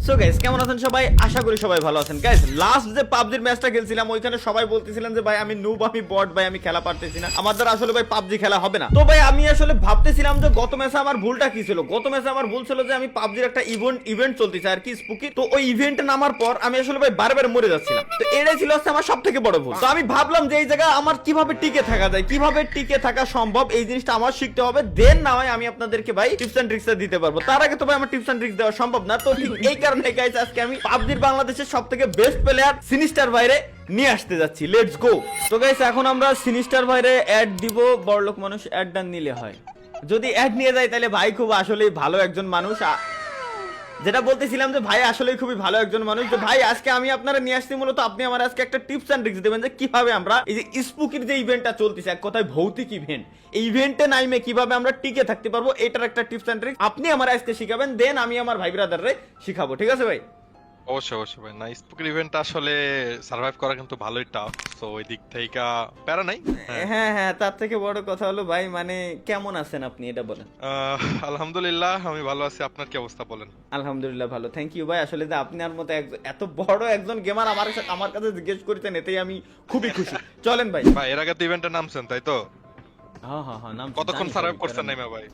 So guys কেমন আছেন সবাই? আশা করি সবাই ভালো আছেন। গাইস লাস্ট যে পাবজির ম্যাচটা খেলছিলাম ওইখানে সবাই বলতেছিলেন যে ভাই আমি নুব, আমি বট, ভাই আমি খেলা পারতেছি না, আমার দ্বারা আসলে ভাই পাবজি খেলা হবে না। তো ভাই আমি আসলে ভাবতেছিলাম যে গত ম্যাচে আমার ভুলটা কি ছিল। গত ম্যাচে আমার ভুল ছিল যে আমি পাবজির একটা ইভেন্ট চলতেছে আর কি, স্পুকি। তো ওই ইভেন্টে নামার পর আমি আসলে ভাই বারবার মরে যাচ্ছিলাম। তো এটাই ছিল হচ্ছে আমার সবথেকে বড় ভুল। তো আমি ভাবলাম যে এই জায়গায় আমার কিভাবে টিকে থাকা যায়, কিভাবে টিকে থাকা সম্ভব, এই জিনিসটা আমার শিখতে হবে। দেন না হয় আমি আপনাদেরকে ভাই টিপস এন্ড ট্রিক্স দিতে পারবো। তার আগে তো ভাই আমার টিপস এন্ড ট্রিক্স দেওয়া সম্ভব না। তো ঠিক এই কারণে গাইস আজকে আমি পাবজির বাংলাদেশের সবথেকে বেস্ট প্লেয়ার সিনিস্টার ভাইরে নিয়ে আসতে যাচ্ছি। Let's go. তো গাইস এখন আমরা সিনিস্টার ভাইরে অ্যাড দিব। বড়লোক মানুষ অ্যাড ডান নিলে হয়। যদি অ্যাড নিয়ে যায় তাহলে ভাই খুব আসলেই ভালো একজন মানুষ। যেটা বলতেছিলাম যে ভাই আসলে খুবই ভালো একজন মানুষ। তো ভাই আজকে আমি আপনারা নিয়ে আসছি মূলত আপনি আমার আজকে একটা টিপস এন্ড ট্রিক্স দেবেন যে কিভাবে আমরা এই যে স্পুকির যে ইভেন্টটা চলতেছে, এক কথায় ভৌতিক ইভেন্ট, এই ইভেন্টে নাইমে কিভাবে আমরা টিকে থাকতে পারবো, এটার একটা টিপস এন্ড ট্রিক্স আপনি আমার আজকে শিখাবেন। দেন আমি আমার ভাই ব্রাদাররে শিখাবো। ঠিক আছে ভাই? অবশ্যই অবশ্যই ভাই। না, স্পুকের ইভেন্ট আসলে সার্ভাইভ করা কিন্তু ভালোই টাফ, তো ওই দিক থেকে প্যারা নাই। হ্যাঁ হ্যাঁ, তার থেকে বড় কথা হলো ভাই মানে কেমন আছেন আপনি এটা বলেন। আলহামদুলিল্লাহ আমি ভালো আছি, আপনার কি অবস্থা বলেন? আলহামদুলিল্লাহ ভালো, থ্যাংক ইউ ভাই। আসলে যে আপনার মতো এত বড় একজন গেমার আমার কাছে জিজ্ঞেস করেছেন, এতেই আমি খুবই খুশি। চলেন ভাই। ভাই এর আগে তো ইভেন্টে নামছেন তাই তো? হ্যাঁ হ্যাঁ হ্যাঁ, নাম কতক্ষণ সার্ভাইভ করছেন নাইমা ভাই?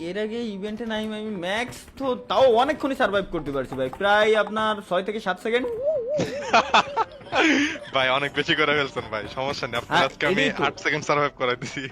এর আগে ইভেন্টে নাই আমি ম্যাক্স তো তাও অনেকক্ষণই সার্ভাইভ করতে পারছি ভাই, প্রায় আপনার 6 থেকে 7 সেকেন্ড। ভাই অনেক বেশি করে ফেলছেন ভাই, সমস্যা নেই, আপনার আজকে আমি 8 সেকেন্ড সার্ভাইভ করাই দিছি।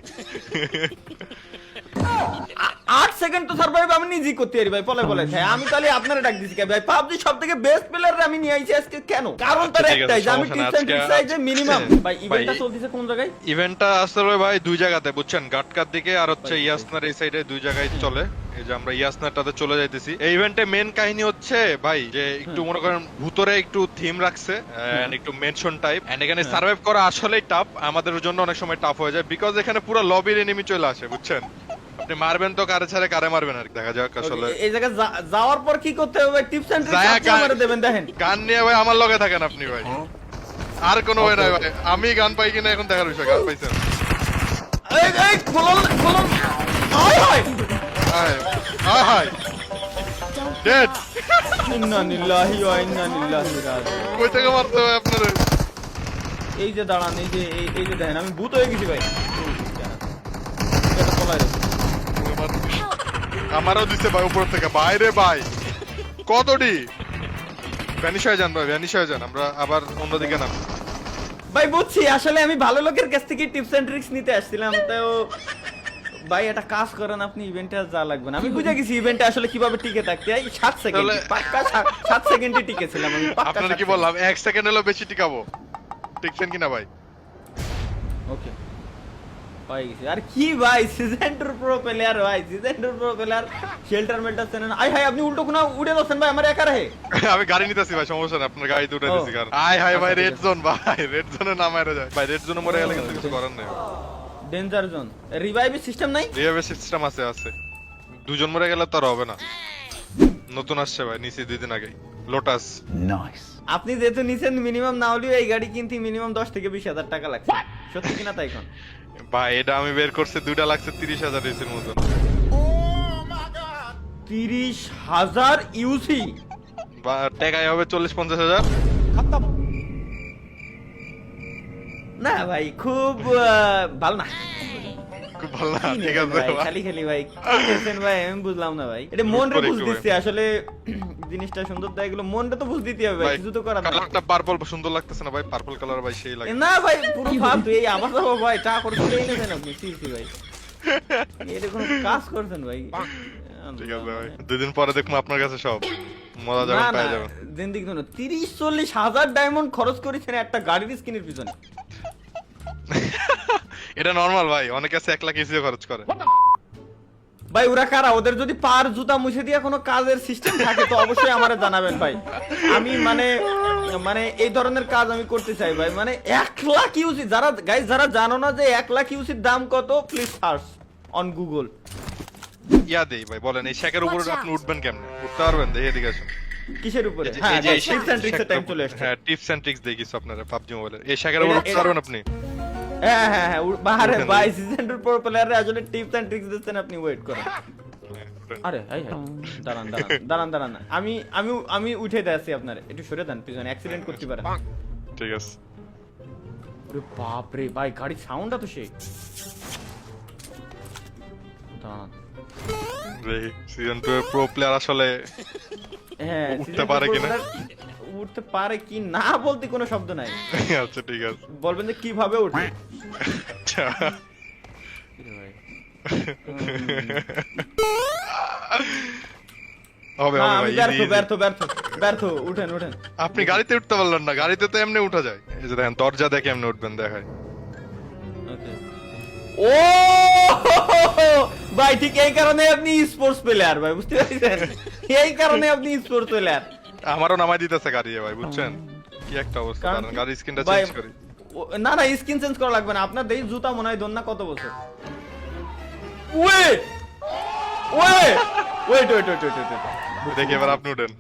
8 সেকেন্ড তো সার্ভাইভ আমি নিজেই করতে পারি ভাই, বলে ভাই। আমি তাহলে আপনারা ডাক দিছি ভাই, পাবজি সবথেকে বেস্ট প্লেয়ার আমি নিয়ে আইছি আজকে। কেন? কারণ তার একটাই যে আমি টিপস এন্ড ট্রিক্স চাই যে মিনিমাম ভাই। ইভেন্টটা চলতেছে কোন জায়গায়? ইভেন্টটা আসলে ভাই দুই জায়গাতে বুঝছেন, গাটকার দিকে আর হচ্ছে ইয়াসনার এই সাইডে, দুই জায়গায় চলে। এই যে আমরা ইয়াসনারটাতে চলে যাইতেছি। এই ইভেন্টে মেন কাহিনী হচ্ছে ভাই যে একটু মনে করেন ভূতরে একটু থিম রাখছে এন্ড একটু মেনশন টাইপ, এন্ড এখানে সার্ভাইভ করা আসলেই টাফ, আমাদের জন্য অনেক সময় টাফ হয়ে যায়, বিকজ এখানে পুরো লবির এনিমি চলে আসে বুঝছেন। আপনি মারবেন তো কারে ছাড়া কারে মারবেন আর দেখা যাক আসলে। এই জায়গা যাওয়ার পর কি করতে হবে? টিপস এন্ড ট্রিক্স আপনি আমারে দেবেন। দেখেন গান নিয়ে ভাই আমার লগে থাকেন আপনি ভাই, আর কোনো ওয়ে নাই ভাই। আমি গান পাই কিনা এখন দেখার বিষয়। গান পাইছেন? এই খোলন আয় হায় হাই হাই হাই ডেড। ইন্না লিল্লাহি ওয়া ইন্না ইলাইহি রাজিউন। কই থেকে মারতে হবে আপনারে? এই যে দাঁড়ান, এই যে দেখেন আমি ভূত হয়ে গেছি ভাই। এটা তলায় রেখে। আমারও দিছে ভাই উপর থেকে। বাইরে ভাই কতটি ভ্যানিশ হয়ে যান ভাই, ভ্যানিশ হয়ে যান, আমরা আবার অন্যদিকে নাম। ভাই বুঝছি, আসলে আমি ভালো লোকের কাছ থেকে টিপস এন্ড ট্রিক্স নিতে আসছিলাম। তো ভাই একটা কাজ করেন, আপনি ইভেন্টে যা লাগবে না, আমি বুঝে গেছি ইভেন্টে আসলে কিভাবে টিকে থাকতে হয়। 7 সেকেন্ড পাক্কা 7 সেকেন্ডে টিকেছিলাম আমি পাক্কা। আপনারা কি বললাম 1 সেকেন্ড হলো বেশি টিকাবো, টিকছেন কিনা ভাই? ওকে পাই গেছি। আর কি ভাই, সিজন 2 প্রো প্লেয়ার ভাই, season 2 pro player, shelter melter চেনেন। আই হাই আপনি উল্টো কোনা উড়ে যাচ্ছেন ভাই, আমার একা রাহে। আমি গাড়ি নিতেছি ভাই, সমস্যা নেই, আপনার গাড়িতে উঠে দিছি। কারণ আই হাই ভাই রেড জোন ভাই, রেড জোনে নামায় যায় ভাই, রেড জোনে মরে গেলে কিন্তু কিছু করার নেই। Danger zone. রিভাইভের সিস্টেম নাই? রিভাইভ সিস্টেম আছে আছে, দুজন মরে গেলে তো আর হবে না। নতুন আসছে ভাই, নিচে 2 দিন আগে লোটাস। নাইস। আপনি যেহেতু নিছেন মিনিমাম না হলেও এই গাড়ি কিনতে মিনিমাম 10 থেকে 20,000 টাকা লাগছে। সত্যি কিনা তাই কোন? ভাই এটা আমি বের করছি 2টা লাগছে 30,000 এর মতন। 30,000 ইউসি বা টাকায় হবে 40-50,000। না ভাই খুব ভালো না, খুব ভালো না, কি ঠিক নেবেন আছে ভাই, ভাই। খালি খালি ভাই কি দেখছেন ভাই, আমি বুঝলাম না ভাই। এটা মন রে বুঝ দিচ্ছে আসলে, জিনিসটা সুন্দর দেয় এগুলো মন রে তো বুঝ দিতে হবে ভাই, কিছু তো করার না। কালারটা পার্পল সুন্দর লাগতেছে না ভাই? পার্পল কালার ভাই সেই লাগে না ভাই পুরো ফালতু। এই আবার যাবো ভাই, টাকা করে তুলে এনেছেন আপনি সিসি ভাই, এটা কোনো কাজ করছেন ভাই? ঠিক আছে ভাই, 2 দিন পরে দেখবো আপনার কাছে সব মজা না যাবেন না, পেয়ে যাবেন। দিন দিক ধরুন 30-40 হাজার ডায়মন্ড খরচ করেছেন একটা গাড়ির স্কিনের পিছনে। এটা নরমাল ভাই, অনেক আছে 1 লাখ এসিও খরচ করে। ভাই ওরা কারা? ওদের যদি পার জুতা মুছে দিয়ে কোনো কাজের সিস্টেম থাকে তো অবশ্যই আমারে জানাবেন ভাই। আমি মানে এই ধরনের কাজ আমি করতে চাই ভাই। মানে 1 লাখ ইউসি, যারা গাইস যারা জানো না যে 1 লাখ ইউসির দাম কত, প্লিজ সার্চ অন গুগল। ইয়া দেই ভাই, বলেন এই শেকের উপরে আপনি উঠবেন কেমনে? উঠতে পারবেন? দেখে এদিকে আসুন। কিসের উপরে? এই হ্যাঁ যে টিপস এন্ড ট্রিক্সের টাইম চলে আসছে। হ্যাঁ টিপস এন্ড ট্রিক্স দেই কিছু আপনারা পাবজি মোবাইলে। এই শেকের উপরে উঠতে পারবেন আপনি? হ্যাঁ হ্যাঁ হ্যাঁ, বাহারে ভাই সিজন 2 প্রো প্লেয়ারে আসলে টিপস এন্ড ট্রিক্স দিচ্ছেন আপনি, ওয়েট করেন। উঠেন। আরে হাই হাই, দাঁড়ান দাঁড়ান দাঁড়ান দাঁড়ান, আমি আমি আমি উঠে যাচ্ছি, আপনার একটু সরে দেন পিছনে, অ্যাক্সিডেন্ট করতে পারে। ঠিক আছে। ওরে বাপ রে ভাই, গাড়ির সাউন্ডটা তো সেই। দাঁড়ান, সিজন 2 এর প্রো প্লেয়ার আসলে হ্যাঁ উঠতে পারে কিনা? উঠতে পারে কি না বলতে কোনো শব্দ নাই। আচ্ছা ঠিক আছে। বলবেন যে কিভাবে উঠে। আচ্ছা হবে না, হবে আমি ভাই, ব্যর্থ easy, easy। ব্যর্থ ব্যর্থ ব্যর্থ, উঠেন উঠেন। আপনি গাড়িতে উঠতে পারলেন না, গাড়িতে তো এমনি উঠা যায়। এই যে দেখেন দরজা দেখে এমনি উঠবেন, দেখায়। Okay. ও ভাই, ঠিক এই কারণে আপনি স্পোর্টস প্লেয়ার ভাই, বুঝতে পারছেন? এই কারণে আপনি স্পোর্টস প্লেয়ার। আমারও নামাই দিতেছে গাড়ি ভাই, বুঝছেন কি একটা অবস্থা। কারণ দাঁড়ান, কি? গাড়ির স্ক্রিনটা ভাই, চেঞ্জ করি। না না, স্কিন চেঞ্জ করা লাগবে না, আপনার দেই জুতা মনে হয় দন্না কত বছর। Wait wait wait wait wait wait, দেখি এবার আপনি উঠেন।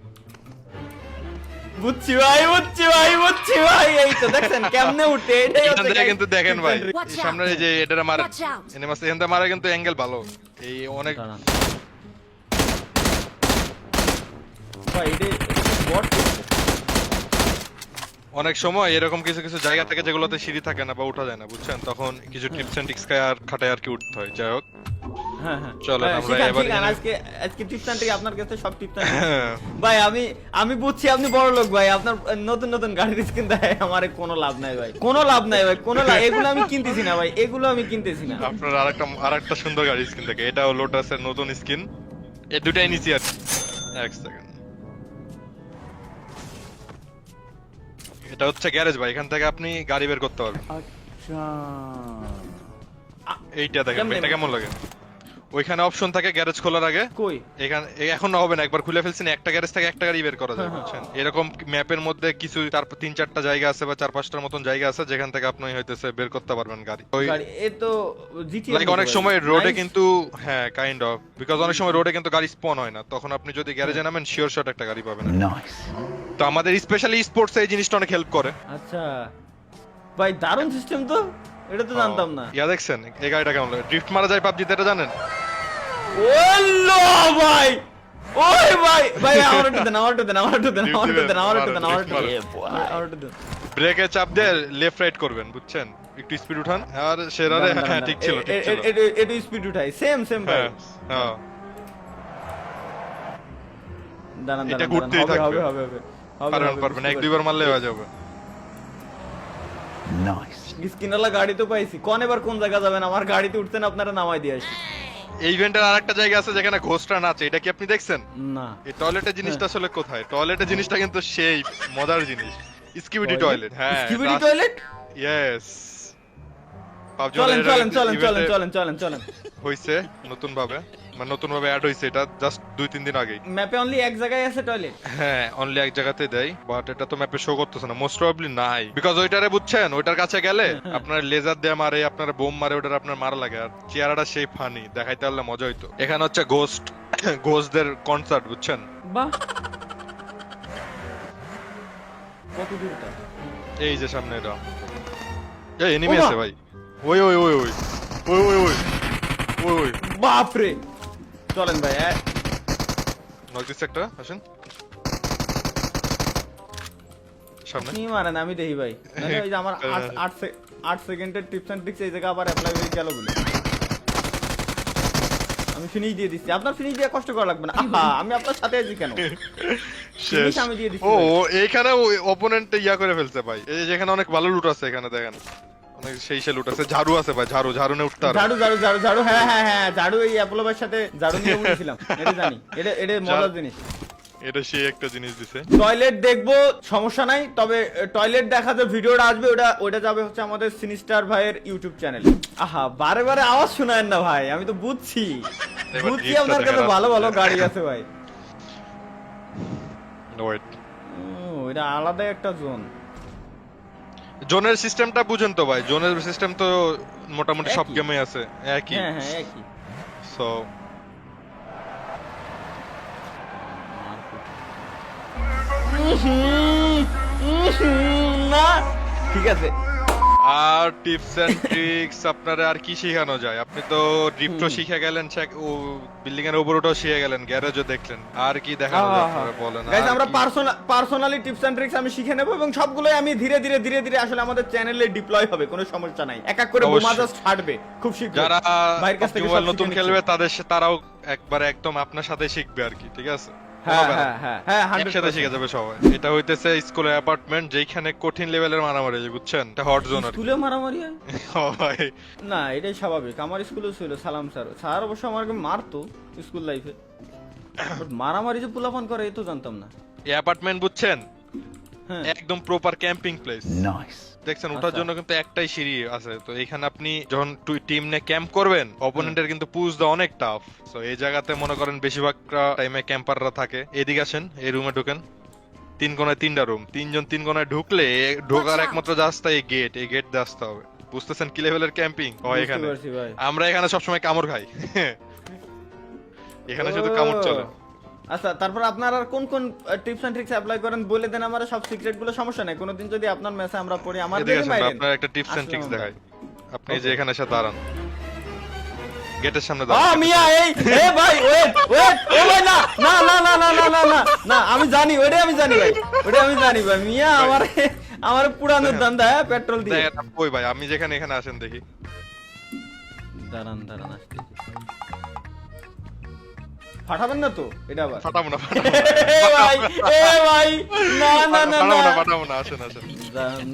বুঝছি ভাই, বুঝছি ভাই, বুঝছি ভাই, এই তো দেখছেন কেমনে উঠে, এটাই এখান হচ্ছে থেকে guys কিন্তু দেখেন ভাই, Watch এই সামনে এই যে এটা মারে, Watch out. এনিমাস এখান থেকে মারে কিন্তু অ্যাঙ্গেল ভালো। এই অনেক দাঁড়ান। ভাই এটা বট, অনেক সময় এরকম কিছু কিছু জায়গা থেকে যেগুলোতে সিঁড়ি থাকে না বা উঠা যায় না, বুঝছেন, তখন কিছু টিপস এন্ড ট্রিক্স আর খাটায় আর কি উঠতে হয়। যাই হোক, হ্যাঁ হ্যাঁ চলেন হ্যাঁ, আমরা শিখান, এবার শিখান, এখানে- আজকে আজকে টিপস এন্ড ট্রিক আপনার কাছে সব টিপস এন্ড ভাই, আমি বুঝছি আপনি বড় লোক ভাই, আপনার নতুন নতুন গাড়ির স্কিন দেয়, আমারে কোনো লাভ নাই ভাই, কোনো লাভ নাই ভাই, কোনো লাভ, এগুলো আমি কিনতেছি না ভাই, এগুলো আমি কিনতেছি না। আপনার আরেকটা সুন্দর গাড়ি স্কিন থাকে, এটাও লোটাসের নতুন স্কিন। এই দুটাই নিচে আর কি। এক সেকেন্ড, এটা হচ্ছে গ্যারেজ ভাই, এখান থেকে আপনি গাড়ি বের করতে পারবেন। আচ্ছা, এইটা দেখেন, কেমনে? এটা কেমন লাগে? ওইখানে অপশন থাকে গ্যারেজ খোলার আগে। কই এখানে এখন হবে না, একবার খুলে ফেলছেন, একটা গ্যারেজ থেকে একটা গাড়ি বের করা যায়, বুঝছেন। এরকম ম্যাপের মধ্যে কিছু 3-4টা জায়গা আছে বা 4-5টার মতন জায়গা আছে যেখান থেকে আপনি হইতেছে বের করতে পারবেন গাড়ি। ওই গাড়ি, এ তো জিটি লাইক অনেক সময় রোডে কিন্তু, হ্যাঁ কাইন্ড অফ, বিকজ অনেক সময় রোডে কিন্তু গাড়ি স্পন হয় না, তখন আপনি যদি গ্যারেজে নামেন শিওর শট একটা গাড়ি পাবেন। তো আমাদের স্পেশালি স্পোর্টস এই জিনিসটা অনেক হেল্প করে। আচ্ছা ভাই, দারুণ সিস্টেম তো, এটা তো জানতাম না। ইয়া দেখছেন এই গাড়িটা কেমন লাগে? ড্রিফট মারা যায় পাবজিতে, এটা জানেন? ওল্লো ভাই, ওই ভাই ভাই, আমার একটু দেন, আমার একটু দেন, আমার একটু দেন, আমার একটু দেন, আমার একটু দেন, আমার একটু দেন, আমার একটু দেন। ব্রেকে চাপ দিয়ে লেফট রাইট করবেন, বুঝছেন, একটু স্পিড উঠান। আর সেরারে, হ্যাঁ ঠিক ছিল, ঠিক ছিল। একটু স্পিড উঠাই, সেম সেম ভাই। হ্যাঁ হ্যাঁ, দাঁড়ান এটা দাঁড়ান, ঘুরতেই হবে থাকবে। হবে হবে হবে, পারবেন পারবেন, এক দুইবার মারলে হয়ে যাবে। স্কিনালা গাড়ি তো পাইছি, কোন এবার কোন জায়গা যাবেন? আমার গাড়িতে উঠতেন, আপনারা নামাই দিয়ে আসি। এই ইভেন্টের আরেকটা জায়গা আছে যেখানে ঘোস্টরা নাচে, এটা কি আপনি দেখছেন? না, এই টয়লেটের জিনিসটা আসলে কোথায়? টয়লেটের জিনিসটা কিন্তু সেই মজার জিনিস, স্কিবিডি টয়লেট। হ্যাঁ, স্কিবিডি টয়লেট, ইয়েস। চলেন চলেন চলেন চলেন চলেন চলেন চলেন। হইছে নতুন ভাবে, মানে নতুন ভাবে অ্যাড হইছে, এটা জাস্ট 2-3 দিন আগেই। ম্যাপে অনলি এক জায়গায় আছে টয়লেট। হ্যাঁ, অনলি এক জায়গাতে দেয়, বাট এটা তো ম্যাপে শো করতেছে না, মোস্ট প্রবাবলি নাই, বিকজ ওইটারে বুঝছেন, ওইটার কাছে গেলে আপনার লেজার দিয়ে মারে, আপনার বোম মারে, ওটার আপনার মারা লাগে, আর চেহারাটা সেই ফানি, দেখাইতে পারলে মজা হইতো। এখানে হচ্ছে ঘোস্টদের কনসার্ট, বুঝছেন। বাহ, কত দূরটা? এই যে সামনে এটা, এই এনিমি ওমা! আছে ভাই, ওই ওই ওই ওই ওই ওই ওই ওই ওই বাপ রে, চলেন ভাই, নক দিচ্ছে একটা, আসেন সামনে। কি মারেন, আমি দেখি ভাই, নাহলে ওই যে আমার 8 সেকেন্ডের টিপস এন্ড ট্রিক্স এই জায়গা আবার অ্যাপ্লাই হয়ে গেল বলে আমি ফিনিশ দিয়ে দিচ্ছি। আপনার ফিনিশ দিয়ে কষ্ট করা লাগবে না। আহা, আমি আপনার সাথে আছি কেন? শেষ। জিনিস আমি দিয়ে দিচ্ছি ও ভাই। এইখানে অপোনেন্ট ইয়া করে ফেলছে ভাই, এই যে যেখানে অনেক ভালো লুট আছে, এখানে দেখেন অনেক সেই লুট আছে। ঝাড়ু আছে ভাই, ঝাড়ু নিয়ে উঠতে পারবে। ঝাড়ু ঝাড়ু ঝাড়ু ঝাড়ু, হ্যাঁ হ্যাঁ হ্যাঁ, ঝাড়ু এই অ্যাপোলো ভাইয়ের সাথে ঝাড়ু নিয়ে উঠেছিলাম, এটা জানি, এটা মজার জিনিস। এটা সেই একটা জিনিস দিছে। টয়লেট দেখবো, সমস্যা নাই, তবে টয়লেট দেখা যে ভিডিওটা আসবে, ওটা যাবে হচ্ছে আমাদের সিনিস্টার ভাইয়ের ইউটিউব চ্যানেলে। আহা, বারে বারে আওয়াজ শোনায়েন না ভাই, আমি তো বুঝছি এবার বুঝছি জিপটা আপনার কাছে দেখা ভালো ভালো যাচ্ছে। গাড়ি আছে ভাই। ওয়েট, এটা আলাদা একটা জোন। জোনের সিস্টেমটা বুঝেন তো ভাই? জোনের সিস্টেম তো মোটামুটি সব একই। গেমে আছে, একই। হ্যাঁ হ্যাঁ, একই। সো না, ঠিক আছে, আর টিপস এন্ড ট্রিক্স আপনারা আর কি শেখানো যায়? আপনি তো ড্রিফটও শিখে গেলেন, ও বিল্ডিং এর উপর ওঠাও শিখে গেলেন, গ্যারেজও দেখলেন, আর কি দেখানো যায় আপনারা বলেন? গাইস আর আমরা কি? পার্সোনালি টিপস এন্ড ট্রিক্স আমি শিখে নেব এবং সবগুলোই আমি ধীরে ধীরে আসলে আমাদের চ্যানেলে ডিপ্লয় হবে, কোনো সমস্যা নাই। এক এক করে বোমা অবশ্যই। জাস্ট ফাটবে খুব শীঘ্র। যারা ভাইয়ের কাছ থেকে মোবাইল সব নতুন শিখে খেলবে নিচ্ছি। তারাও একবার একদম আপনার সাথে শিখবে আর কি, ঠিক আছে? হ্যাঁ হ্যাঁ একসাথে শিখে 100%। যাবে সবাই। এটা হইতেছে স্কুলের অ্যাপার্টমেন্ট, যেখানে কঠিন লেভেলের মারামারি, বুঝছেন? এটা হট জোন আর কি। স্কুলে মারামারি হয়? ও ভাই, না এটাই স্বাভাবিক, আমার স্কুলেও ছিল সালাম স্যার। স্যার অবশ্য আমাকে মারতো স্কুল লাইফে, বাট মারামারি যে পোলাপান করে এ তো জানতাম না। এই অ্যাপার্টমেন্ট বুঝছেন, হ্যাঁ একদম প্রপার ক্যাম্পিং প্লেস। দেখছেন ওঠার আচ্ছা। জন্য কিন্তু একটাই সিঁড়ি আছে, তো এখানে আপনি যখন টিম নিয়ে ক্যাম্প করবেন, অপোনেন্টের কিন্তু পুশ দেওয়া অনেক টাফ। তো এই জায়গাতে মনে করেন বেশিরভাগ টাইমে ক্যাম্পাররা থাকে। এদিকে আসেন, এই রুমে ঢোকেন। 3 কোণায় 3টা রুম, 3 কোণায় ঢুকলে ঢোকার একমাত্র রাস্তা এই গেট দিয়ে আসতে হবে। বুঝতেছেন কি লেভেলের ক্যাম্পিং হয় বুঝতে এখানে? পারছি ভাই। আমরা এখানে সবসময় কামড় খাই। এখানে শুধু কামড় চলে। আচ্ছা, তারপর আপনার আর কোন কোন টিপস এন্ড ট্রিক্স অ্যাপ্লাই করেন বলে দেন আমারে, সব সিক্রেট গুলো। সমস্যা নাই, কোনোদিন যদি আপনার মেসে আমরা পড়ি আমার এদিকে দেখে আসেন, মাইরেন। আপনার একটা টিপস এন্ড ট্রিক্স আসলাম দেখাই। আপনি যে Okay. এখানে এসে দাঁড়ান, গেটের সামনে আ দাঁড়ান। মিয়া এই এ ভাই ওয়েট ও ভাই না না না না না না না না না আমি জানি, ওইটাই আমি জানি ভাই, ওইটাই আমি জানি ভাই। মিয়া আমার পুরানোর দান্দা পেট্রোল দিয়ে। দেখেন, ওই ভাই আপনি যেখানে এখানে আসেন দেখি। দাঁড়ান আসতেছি। ফাটাবেন না তো এটা আবার? ফাটাবো না, এ ভাই না না না না ফাটাবো না, আসেন আসেন।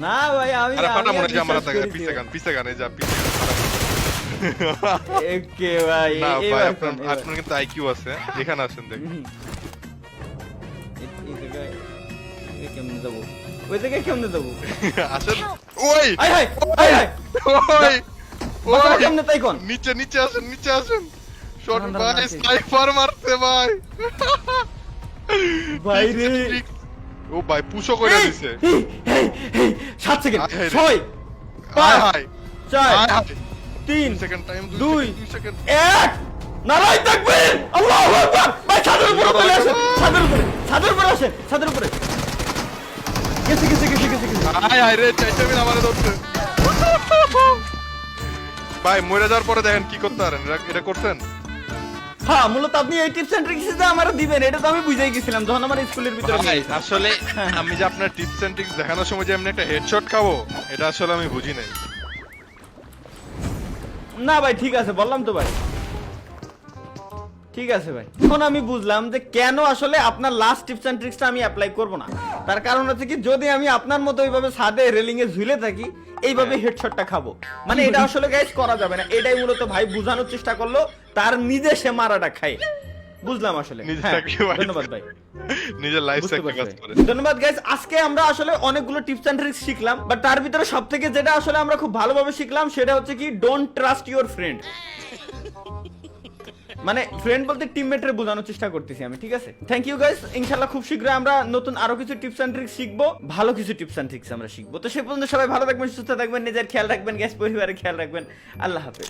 না ভাই আমি আরে ফাটাবো না, আমি যে আমার বিশ্বাস করি পিছে গান এই যা পিছে গান, ফাটাবো না। একে ভাই না ভাই, এবার আপনার কিন্তু আইকিউ আছে, এখানে আসেন দেখি। কেমনে যাবো ওই থেকে, কেমনে যাবো? আসেন। ওই আয় হায় আয় হায় ওই মাথাটা ওই কেমনে তাই কোন? নিচে আসেন। শট দাঁড়ান, ভাই, দাঁড়ান, স্নাইপার মারছে ভাই। ভাই রে ও ভাই পুশো করে দিছে। 7 সেকেন্ড, আয় হায় রে। 6 হাই 5 হাই 4 3 সেকেন্ড টাইম, 2 2 সেকেন্ড। 1 নারাই তাকবীর, আল্লাহু আকবার। ভাই ছাদের উপরে চলে আসেন, ছাদের উপরে আসেন, ছাদের উপরে। গেছে হাই রে, চাইটা মিন আমারে ধরছে। ভাই মরে যাওয়ার পরে দেখেন কি করতে পারেন, এটা করছেন? হ্যাঁ, মূলত আপনি এই টিপস এন্ড ট্রিক্স যে আমার দিবেন এটা তো আমি বুঝেই গেছিলাম যখন আমার স্কুলের ভিতরে ভাই গিয়েছিলাম। আসলে আমি যে আপনার টিপস এন্ড ট্রিক্স দেখানোর সময় যে এমনি একটা হেডশট খাবো, এটা আসলে আমি বুঝি নাই। না ভাই ঠিক আছে, বললাম তো ভাই, ঠিক আছে ভাই। এখন আমি বুঝলাম যে কেন আসলে আপনার লাস্ট টিপস এন্ড ট্রিক্সটা আমি অ্যাপ্লাই করব না। তার কারণ হচ্ছে কি, যদি আমি আপনার মতো এইভাবে ছাদে রেলিং এ ঝুলে থাকি, এইভাবে হেডশটটা খাবো, মানে এটা আসলে গাইস করা যাবে না। এটাই মূলত ভাই বোঝানোর চেষ্টা করলো, তার নিজে সে মারাটা খায়। বুঝলাম আসলে। নিজে হ্যাঁ, sacrifice ধন্যবাদ ভাই, নিজের লাইফ বুঝতে স্যাক্রিফাইস পারছি করে। ভাই। ধন্যবাদ গাইস। আজকে আমরা আসলে অনেকগুলো টিপস এন্ড ট্রিক্স শিখলাম, বাট তার ভিতরে সবথেকে যেটা আসলে আমরা খুব ভালোভাবে শিখলাম সেটা হচ্ছে কি, ডোন্ট ট্রাস্ট ইওর ফ্রেন্ড। মানে ফ্রেন্ড বলতে টিমমেটরে বোঝানোর চেষ্টা করতেছি আমি, ঠিক আছে? Thank you guys. ইনশাআল্লাহ খুব শীঘ্রই আমরা নতুন আরো কিছু টিপস এন্ড ট্রিক্স শিখবো, ভালো কিছু টিপস এন্ড ট্রিক্স আমরা শিখবো। তো সে পর্যন্ত সবাই ভালো থাকবেন, সুস্থ থাকবেন, নিজের খেয়াল রাখবেন, গ্যাস পরিবারের খেয়াল রাখবেন। আল্লাহ হাফেজ।